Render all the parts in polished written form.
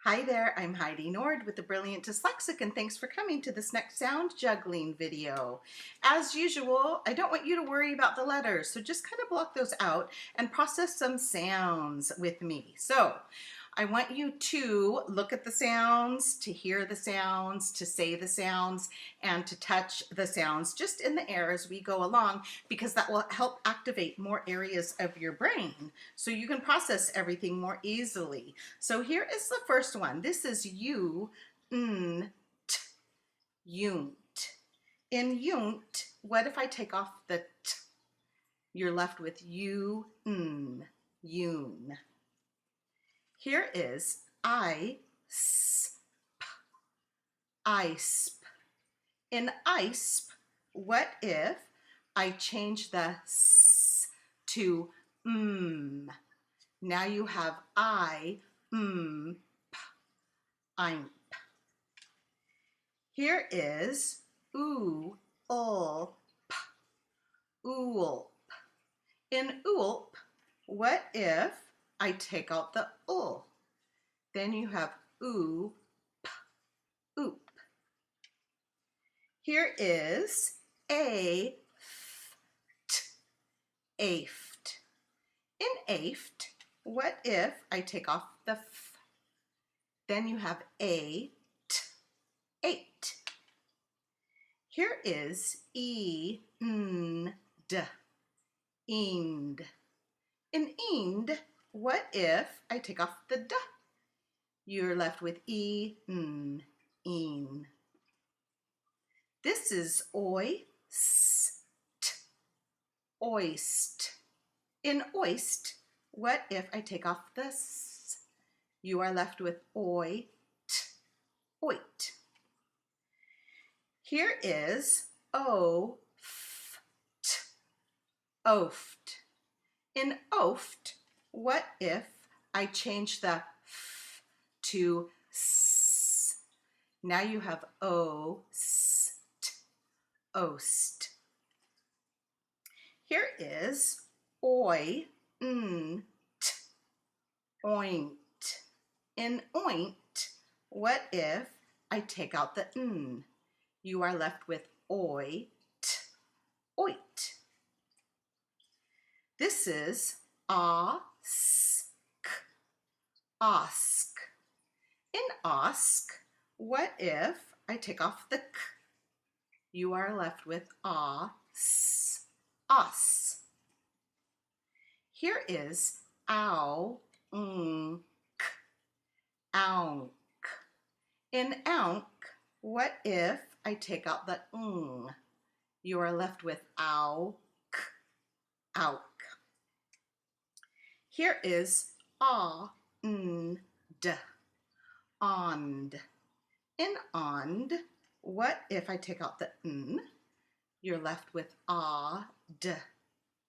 Hi there, I'm Heidi Nord with the Brilliant Dyslexic, and thanks for coming to this next sound juggling video. As usual, I don't want you to worry about the letters, so just kind of block those out and process some sounds with me. So I want you to look at the sounds, to hear the sounds, to say the sounds, and to touch the sounds just in the air as we go along, because that will help activate more areas of your brain so you can process everything more easily. So here is the first one. This is you, t, yunt. In yunt, what if I take off the t? You're left with you, yoon. Here is I, sp, isp. In isp, what if I change the s to Now you have I, p, imp. Here is oo, ul, p, oolp. In oolp, what if I take out the ul? Then you have oo, p, oop. Here is a, aft. In aft, what if I take off the f? Then you have eight. Here is end. End. In end, what if I take off the d? You're left with een. This is oist. Oist. In oist, what if I take off the s? You are left with oit. Oit. Here is oft. Oft. In oft, what if I change the f to s? Now you have ost. Ost. Here is oint. Oint. In oint, what if I take out the n? You are left with oit. Oit. This is ask. Ask. In ask, what if I take off the k? You are left with os. Os. Here is ow, ounk. In ounk, what if I take out the ng? You are left with ow, auk. Here is ond. Ond. In ond, what if I take out the n? You're left with odd.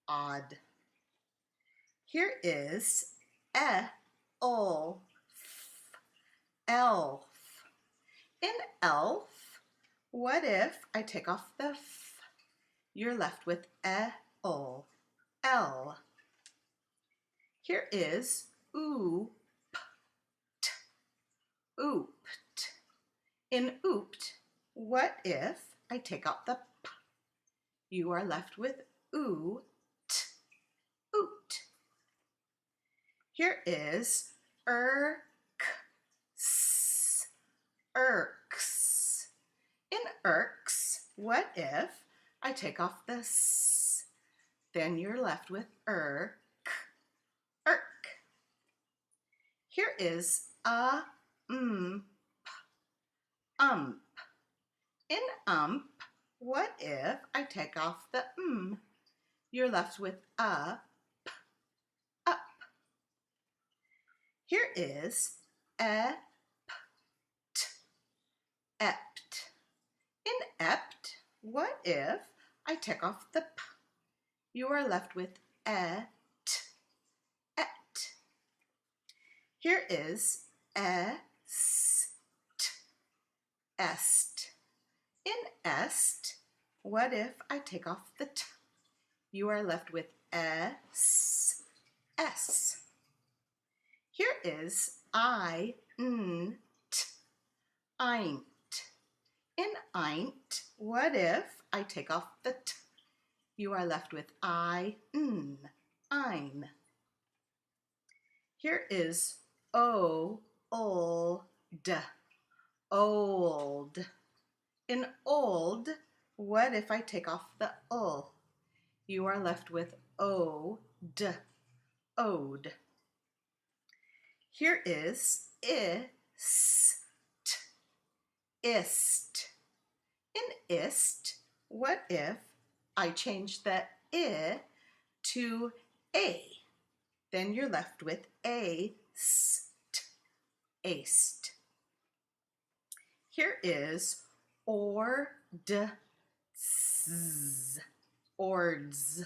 Odd. Here is elf. Elf. In elf, what if I take off the f? You're left with el. L. Here is oopt. Ooped. In ooped, what if I take out the p? You are left with oot. Oot. Here is irks. Irks. In irks, what if I take off the s? Then you're left with irk. Irk. Here is ump. Ump. In ump, what if I take off the You're left with up. Up. Here is ept. Ept. In ept, what if I take off the p? You are left with et. Et. Here is est. Est. In est, what if I take off the t? You are left with s. S. Here is I n, t, eint. In eint, what if I take off the t? You are left with I, n, ein. Here is o, old, old. In old, what if I take off the ul? You are left with ode, ode. Here is ist, ist. In ist, what if I change the I to a? Then you're left with aist, aced. Here is ord, ords.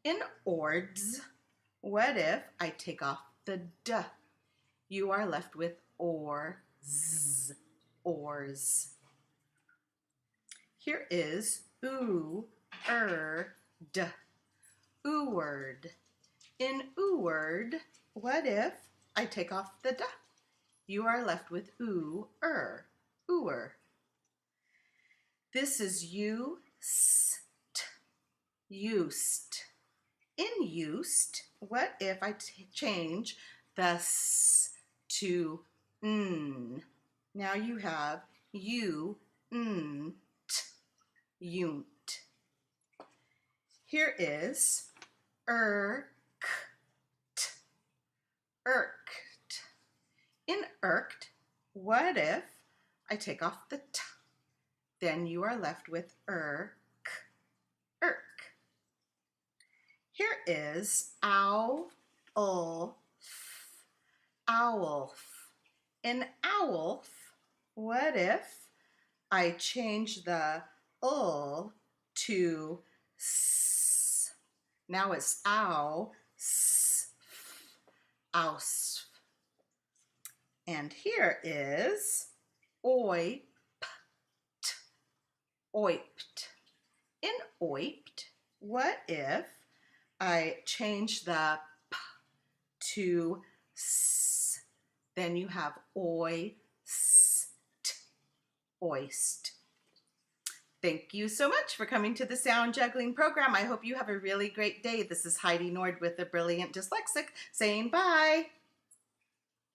In ords, what if I take off the d? You are left with orz, oars. Here is d, ooard. In ooard, what if I take off the d? You are left with ooer. This is used, used. In used, what if I change the s to n? Now you have you, n, t, unt. Here is irked, irked. In irked, what if I take off the t? Then you are left with irk, irk. Here is owl, owlf. In owlf, what if I change the ul to s? Now it's ow, ousf. And here is oipt, oipt. In oipt, what if I change the p to s? Then you have oist, oist. Thank you so much for coming to the Sound Juggling program. I hope you have a really great day. This is Heidi Nord with the Brilliant Dyslexic saying bye.